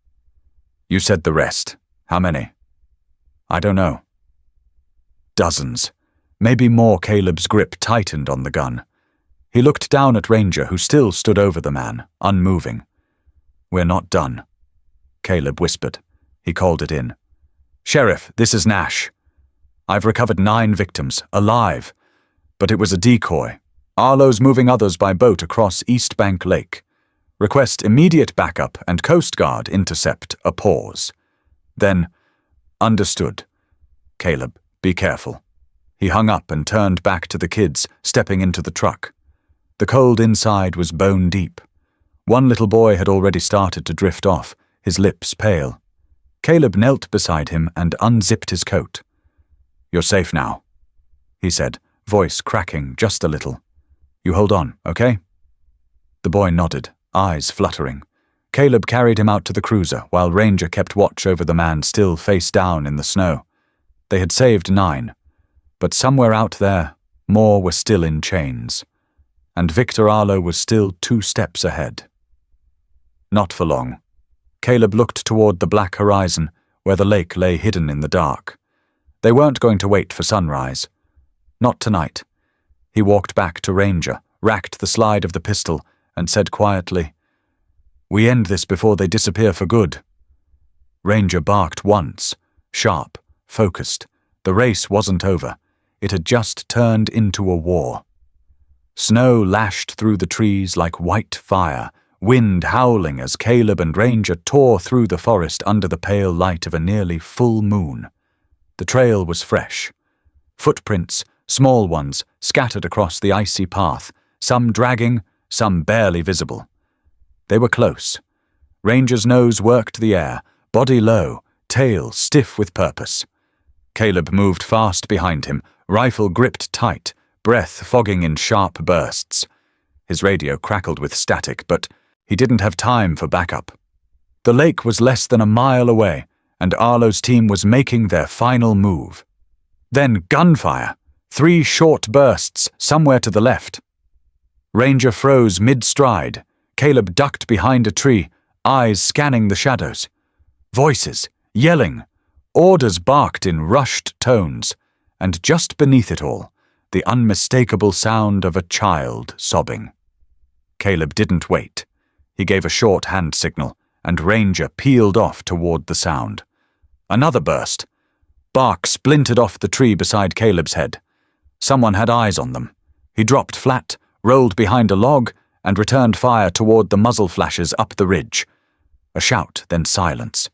"You said the rest. How many?" "I don't know." Dozens. Maybe more. Caleb's grip tightened on the gun. He looked down at Ranger, who still stood over the man, unmoving. "We're not done," Caleb whispered. He called it in. "Sheriff, this is Nash. I've recovered 9 victims, alive. But it was a decoy. Arlo's moving others by boat across East Bank Lake. Request immediate backup and Coast Guard intercept a pause." Then, "Understood. Caleb, be careful." He hung up and turned back to the kids, stepping into the truck. The cold inside was bone deep. One little boy had already started to drift off, his lips pale. Caleb knelt beside him and unzipped his coat. "You're safe now," he said, voice cracking just a little. "You hold on, okay?" The boy nodded, eyes fluttering. Caleb carried him out to the cruiser, while Ranger kept watch over the man still face down in the snow. They had saved 9, but somewhere out there, more were still in chains. And Victor Arlo was still 2 steps ahead. Not for long. Caleb looked toward the black horizon, where the lake lay hidden in the dark. They weren't going to wait for sunrise. Not tonight. He walked back to Ranger, racked the slide of the pistol, and said quietly, "We end this before they disappear for good." Ranger barked once, sharp, focused. The race wasn't over. It had just turned into a war. Snow lashed through the trees like white fire, wind howling as Caleb and Ranger tore through the forest under the pale light of a nearly full moon. The trail was fresh. Footprints, small ones, scattered across the icy path, some dragging, some barely visible. They were close. Ranger's nose worked the air, body low, tail stiff with purpose. Caleb moved fast behind him, rifle gripped tight, breath fogging in sharp bursts. His radio crackled with static, but he didn't have time for backup. The lake was less than a mile away, and Arlo's team was making their final move. Then gunfire, 3 short bursts somewhere to the left. Ranger froze mid-stride. Caleb ducked behind a tree, eyes scanning the shadows. Voices, yelling, orders barked in rushed tones, and just beneath it all, the unmistakable sound of a child sobbing. Caleb didn't wait. He gave a short hand signal, and Ranger peeled off toward the sound. Another burst. Bark splintered off the tree beside Caleb's head. Someone had eyes on them. He dropped flat, rolled behind a log, and returned fire toward the muzzle flashes up the ridge. A shout, then silence.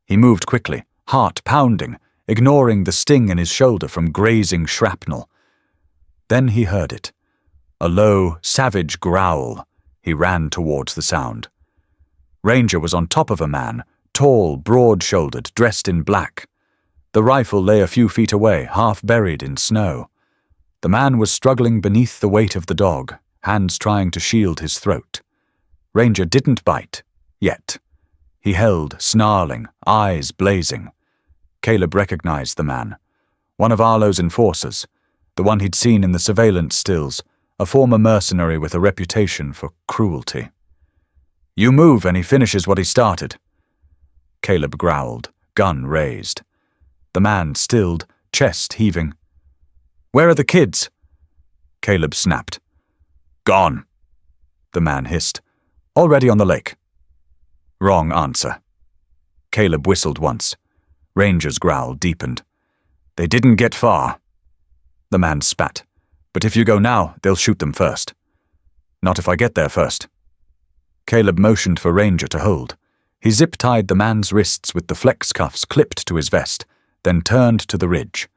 He moved quickly, heart pounding, ignoring the sting in his shoulder from grazing shrapnel. Then he heard it. A low, savage growl. He ran towards the sound. Ranger was on top of a man, tall, broad-shouldered, dressed in black. The rifle lay a few feet away, half buried in snow. The man was struggling beneath the weight of the dog, hands trying to shield his throat. Ranger didn't bite, yet. He held, snarling, eyes blazing. Caleb recognized the man. One of Arlo's enforcers, the one he'd seen in the surveillance stills, a former mercenary with a reputation for cruelty. "You move and he finishes what he started." Caleb growled, gun raised. The man stilled, chest heaving. "Where are the kids?" Caleb snapped. "Gone," the man hissed. "Already on the lake." Wrong answer. Caleb whistled once. Ranger's growl deepened. "They didn't get far." The man spat. "But if you go now, they'll shoot them first." "Not if I get there first." Caleb motioned for Ranger to hold. He zip-tied the man's wrists with the flex cuffs clipped to his vest, then turned to the ridge.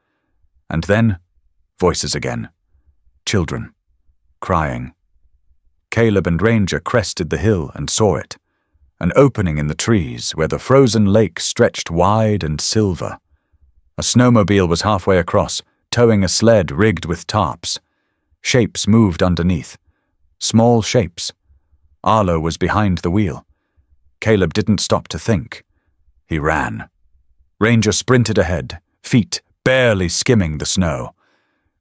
And then, voices again. Children. Crying. Caleb and Ranger crested the hill and saw it. An opening in the trees where the frozen lake stretched wide and silver. A snowmobile was halfway across, towing a sled rigged with tarps. Shapes moved underneath. Small shapes. Arlo was behind the wheel. Caleb didn't stop to think. He ran. Ranger sprinted ahead, feet barely skimming the snow.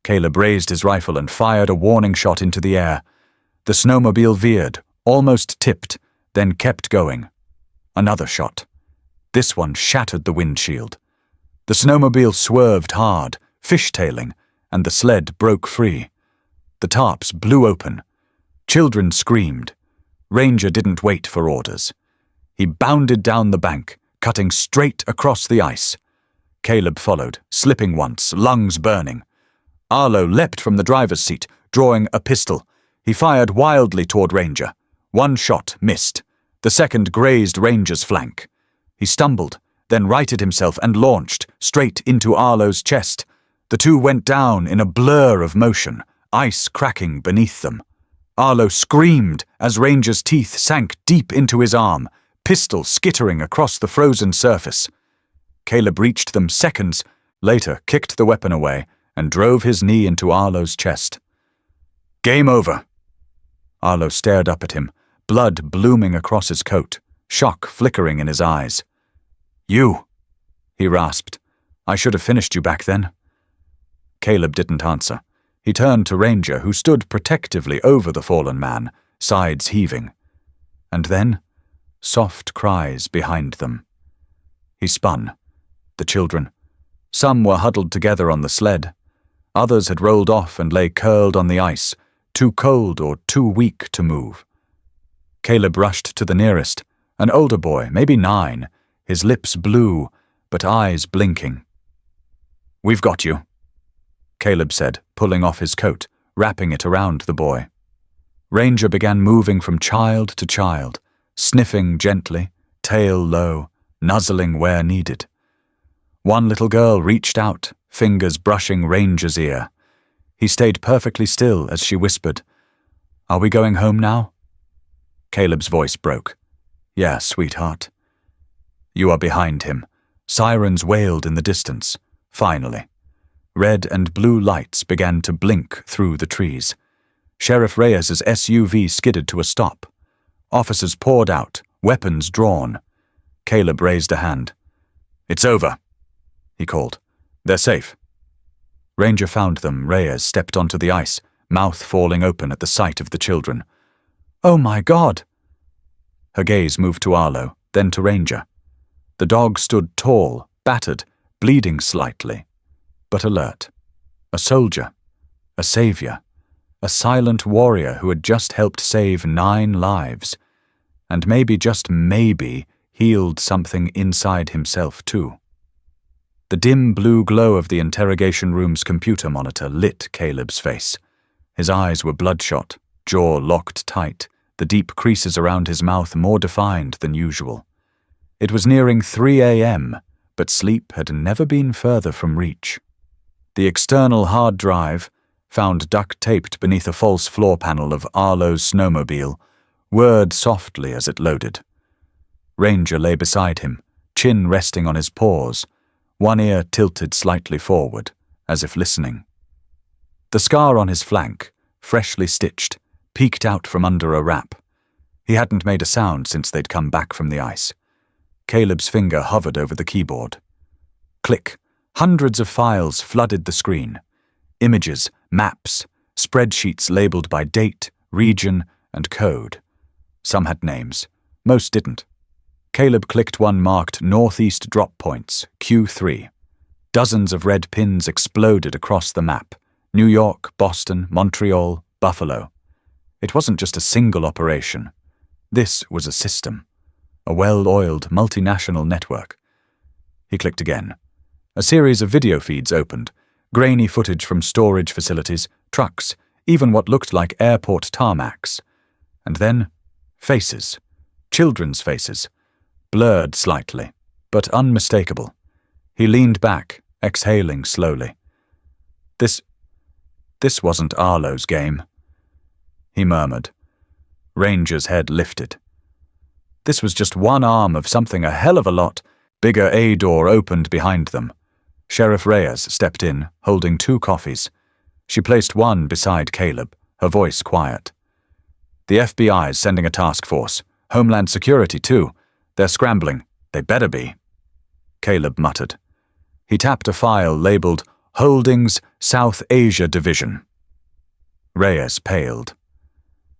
Caleb raised his rifle and fired a warning shot into the air. The snowmobile veered, almost tipped, then kept going. Another shot. This one shattered the windshield. The snowmobile swerved hard, fishtailing, and the sled broke free. The tarps blew open. Children screamed. Ranger didn't wait for orders. He bounded down the bank, cutting straight across the ice. Caleb followed, slipping once, lungs burning. Arlo leapt from the driver's seat, drawing a pistol. He fired wildly toward Ranger. One shot missed. The second grazed Ranger's flank. He stumbled, then righted himself and launched, straight into Arlo's chest. The two went down in a blur of motion, ice cracking beneath them. Arlo screamed as Ranger's teeth sank deep into his arm, pistol skittering across the frozen surface. Caleb reached them seconds later, kicked the weapon away, and drove his knee into Arlo's chest. "Game over." Arlo stared up at him, blood blooming across his coat, shock flickering in his eyes. "You," he rasped. "I should have finished you back then." Caleb didn't answer. He turned to Ranger, who stood protectively over the fallen man, sides heaving. And then, soft cries behind them. He spun. The children. Some were huddled together on the sled. Others had rolled off and lay curled on the ice, too cold or too weak to move. Caleb rushed to the nearest, an older boy, maybe 9, his lips blue, but eyes blinking. "We've got you," Caleb said, pulling off his coat, wrapping it around the boy. Ranger began moving from child to child, sniffing gently, tail low, nuzzling where needed. One little girl reached out, fingers brushing Ranger's ear. He stayed perfectly still as she whispered, "Are we going home now?" Caleb's voice broke. "Yeah, sweetheart." You are behind him. Sirens wailed in the distance, finally. Red and blue lights began to blink through the trees. Sheriff Reyes's SUV skidded to a stop. Officers poured out, weapons drawn. Caleb raised a hand. "It's over," he called. "They're safe." Ranger found them. Reyes stepped onto the ice, mouth falling open at the sight of the children. "Oh my God!" Her gaze moved to Arlo, then to Ranger. The dog stood tall, battered, bleeding slightly, but alert. A soldier, a savior, a silent warrior who had just helped save 9 lives, and maybe, just maybe, healed something inside himself too. The dim blue glow of the interrogation room's computer monitor lit Caleb's face. His eyes were bloodshot, jaw locked tight, the deep creases around his mouth more defined than usual. It was nearing 3 a.m., but sleep had never been further from reach. The external hard drive, found duct-taped beneath a false floor panel of Arlo's snowmobile, whirred softly as it loaded. Ranger lay beside him, chin resting on his paws, one ear tilted slightly forward, as if listening. The scar on his flank, freshly stitched, peeked out from under a wrap. He hadn't made a sound since they'd come back from the ice. Caleb's finger hovered over the keyboard. Click. Hundreds of files flooded the screen. Images, maps, spreadsheets labeled by date, region, and code. Some had names. Most didn't. Caleb clicked one marked Northeast Drop Points, Q3. Dozens of red pins exploded across the map. New York, Boston, Montreal, Buffalo. It wasn't just a single operation. This was a system. A well-oiled multinational network. He clicked again. A series of video feeds opened. Grainy footage from storage facilities, trucks, even what looked like airport tarmacs. And then, faces. Children's faces. Blurred slightly, but unmistakable. He leaned back, exhaling slowly. This wasn't Arlo's game, he murmured. Ranger's head lifted. This was just one arm of something a hell of a lot. Bigger A door opened behind them. Sheriff Reyes stepped in, holding 2 coffees. She placed one beside Caleb, her voice quiet. The FBI's sending a task force. Homeland Security, too. They're scrambling. They better be. Caleb muttered. He tapped a file labeled Holdings South Asia Division. Reyes paled.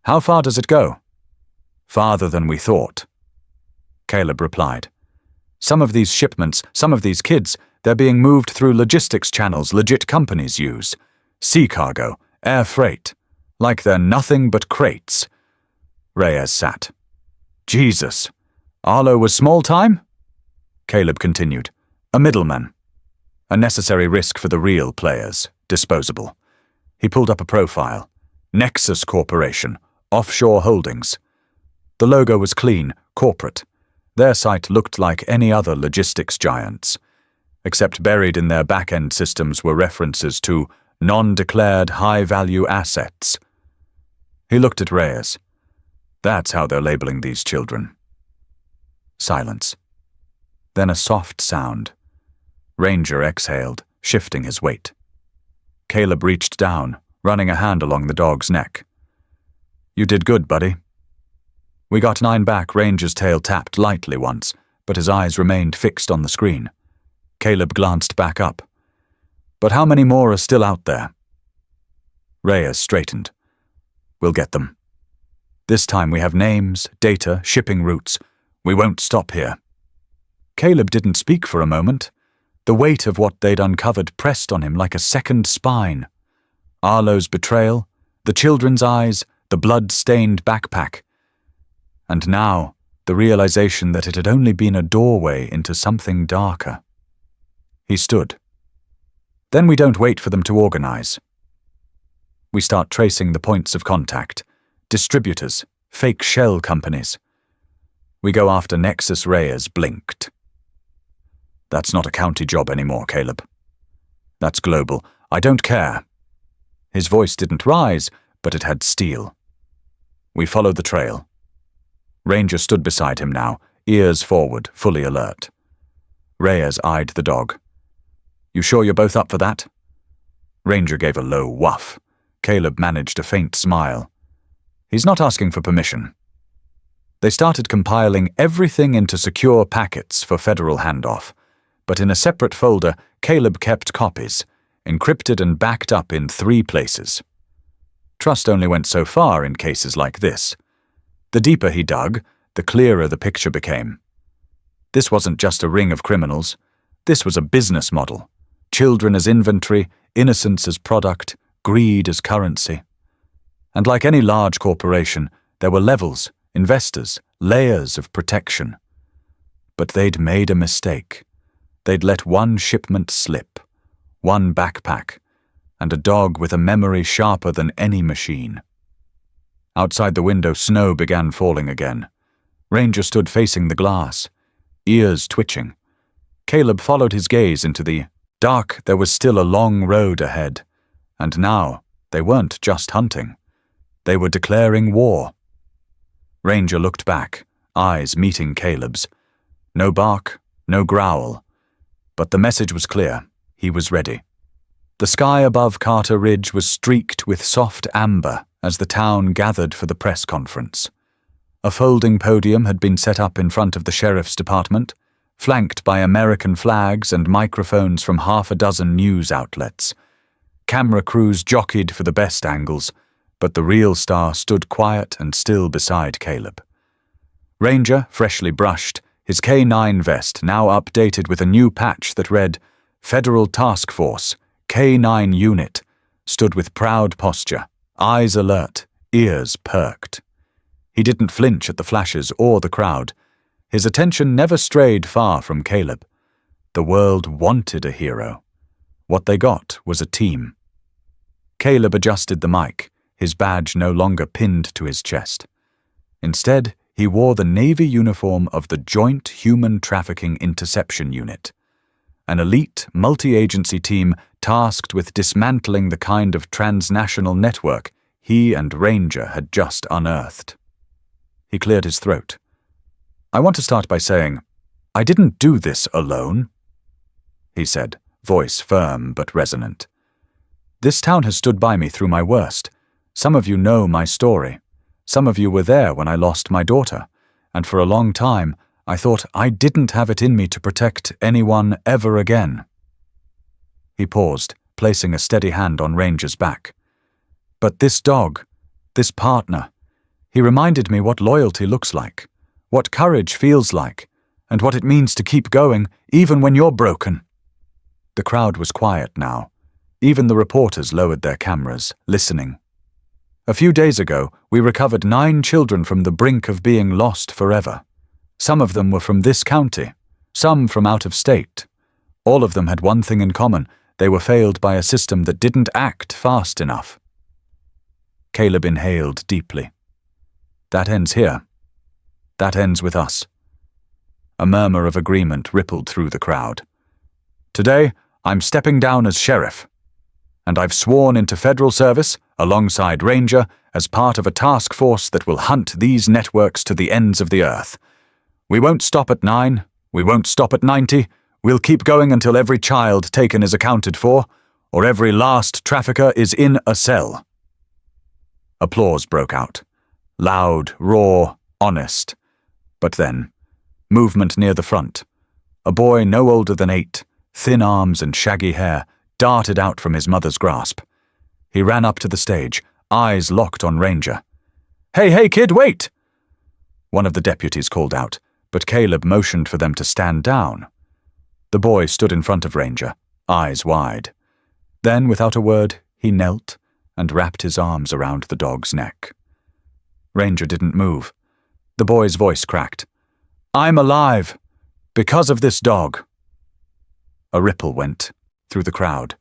How far does it go? Farther than we thought. Caleb replied. Some of these shipments, some of these kids, they're being moved through logistics channels legit companies use. Sea cargo, air freight. Like they're nothing but crates. Reyes sat. Jesus. Arlo was small time? Caleb continued. A middleman. A necessary risk for the real players. Disposable. He pulled up a profile. Nexus Corporation. Offshore holdings. The logo was clean, corporate. Their site looked like any other logistics giants. Except buried in their back-end systems were references to non-declared high-value assets. He looked at Reyes. That's how they're labeling these children. Silence. Then a soft sound. Ranger exhaled, shifting his weight. Caleb reached down, running a hand along the dog's neck. You did good, buddy. We got 9 back. Ranger's tail tapped lightly once, but his eyes remained fixed on the screen. Caleb glanced back up. But how many more are still out there? Reyes straightened. We'll get them. This time we have names, data, shipping routes. We won't stop here. Caleb didn't speak for a moment. The weight of what they'd uncovered pressed on him like a second spine. Arlo's betrayal, the children's eyes, the blood-stained backpack. And now, the realization that it had only been a doorway into something darker. He stood. Then we don't wait for them to organize. We start tracing the points of contact, distributors, fake shell companies. We go after Nexus. Reyes blinked. That's not a county job anymore, Caleb. That's global. I don't care. His voice didn't rise, but it had steel. We follow the trail. Ranger stood beside him now, ears forward, fully alert. Reyes eyed the dog. You sure you're both up for that? Ranger gave a low whuff. Caleb managed a faint smile. He's not asking for permission. They started compiling everything into secure packets for federal handoff, but in a separate folder, Caleb kept copies, encrypted and backed up in 3 places. Trust only went so far in cases like this. The deeper he dug, the clearer the picture became. This wasn't just a ring of criminals. This was a business model. Children as inventory, innocence as product, greed as currency. And like any large corporation, there were levels, investors, layers of protection. But they'd made a mistake. They'd let one shipment slip, one backpack, and a dog with a memory sharper than any machine. Outside the window, snow began falling again. Ranger stood facing the glass, ears twitching. Caleb followed his gaze into the dark. There was still a long road ahead, and now they weren't just hunting. They were declaring war. Ranger looked back, eyes meeting Caleb's. No bark, no growl. But the message was clear. He was ready. The sky above Carter Ridge was streaked with soft amber as the town gathered for the press conference. A folding podium had been set up in front of the sheriff's department. flanked by American flags and microphones from half a dozen news outlets. Camera crews jockeyed for the best angles, but the real star stood quiet and still beside Caleb. Ranger, freshly brushed, his K9 vest now updated with a new patch that read, Federal Task Force, K9 Unit, stood with proud posture, eyes alert, ears perked. He didn't flinch at the flashes or the crowd. His attention never strayed far from Caleb. The world wanted a hero. What they got was a team. Caleb adjusted the mic, his badge no longer pinned to his chest. Instead, he wore the Navy uniform of the Joint Human Trafficking Interception Unit, an elite, multi-agency team tasked with dismantling the kind of transnational network he and Ranger had just unearthed. He cleared his throat. I want to start by saying, I didn't do this alone, he said, voice firm but resonant. This town has stood by me through my worst. Some of you know my story. Some of you were there when I lost my daughter, and for a long time I thought I didn't have it in me to protect anyone ever again. He paused, placing a steady hand on Ranger's back. But this dog, this partner, he reminded me what loyalty looks like, what courage feels like, and what it means to keep going even when you're broken. The crowd was quiet now. Even the reporters lowered their cameras, listening. A few days ago, we recovered 9 children from the brink of being lost forever. Some of them were from this county, some from out of state. All of them had one thing in common. They were failed by a system that didn't act fast enough. Caleb inhaled deeply. That ends here. That ends with us. A murmur of agreement rippled through the crowd. Today, I'm stepping down as sheriff, and I've sworn into federal service alongside Ranger as part of a task force that will hunt these networks to the ends of the earth. We won't stop at 9, we won't stop at 90, we'll keep going until every child taken is accounted for, or every last trafficker is in a cell. Applause broke out. Loud, raw, honest. But then, movement near the front. A boy no older than 8, thin arms and shaggy hair, darted out from his mother's grasp. He ran up to the stage, eyes locked on Ranger. Hey, kid, wait! One of the deputies called out, but Caleb motioned for them to stand down. The boy stood in front of Ranger, eyes wide. Then, without a word, he knelt and wrapped his arms around the dog's neck. Ranger didn't move. The boy's voice cracked. I'm alive, because of this dog. A ripple went through the crowd.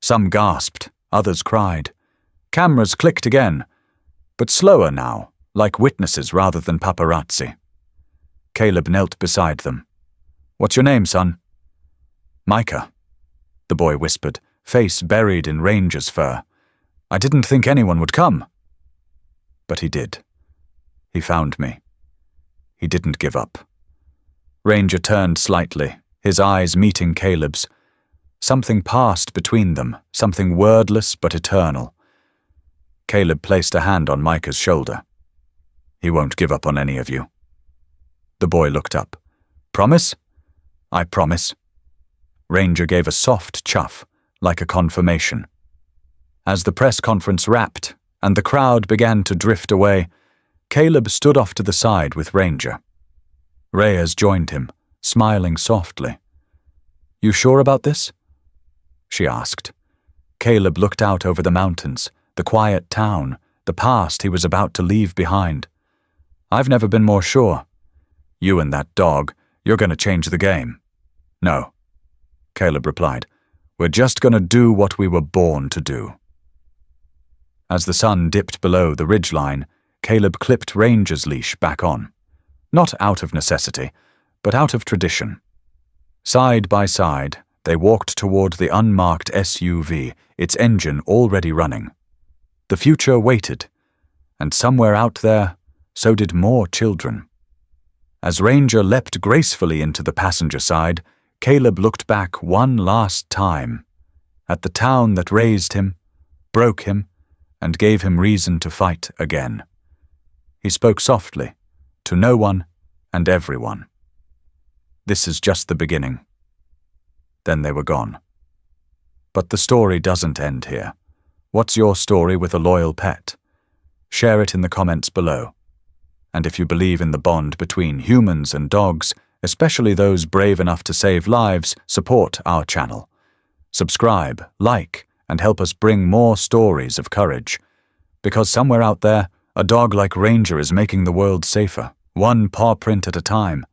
Some gasped, others cried. Cameras clicked again, but slower now, like witnesses rather than paparazzi. Caleb knelt beside them. What's your name, son? Micah, the boy whispered, face buried in Ranger's fur. I didn't think anyone would come. But he did. He found me. He didn't give up. Ranger turned slightly, his eyes meeting Caleb's. Something passed between them, something wordless but eternal. Caleb placed a hand on Micah's shoulder. He won't give up on any of you. The boy looked up. Promise? I promise. Ranger gave a soft chuff, like a confirmation. As the press conference wrapped and the crowd began to drift away, Caleb stood off to the side with Ranger. Reyes joined him, smiling softly. You sure about this? She asked. Caleb looked out over the mountains, the quiet town, the past he was about to leave behind. I've never been more sure. You and that dog, you're going to change the game. No, Caleb replied. We're just going to do what we were born to do. As the sun dipped below the ridgeline, Caleb clipped Ranger's leash back on. Not out of necessity, but out of tradition. Side by side, they walked toward the unmarked SUV, its engine already running. The future waited, and somewhere out there, so did more children. As Ranger leapt gracefully into the passenger side, Caleb looked back one last time, at the town that raised him, broke him, and gave him reason to fight again. He spoke softly, to no one and everyone. This is just the beginning." Then they were gone. But the story doesn't end here. What's your story with a loyal pet? Share it in the comments below. And if you believe in the bond between humans and dogs, especially those brave enough to save lives, support our channel. Subscribe, like, and help us bring more stories of courage. Because somewhere out there, a dog like Ranger is making the world safer, one paw print at a time.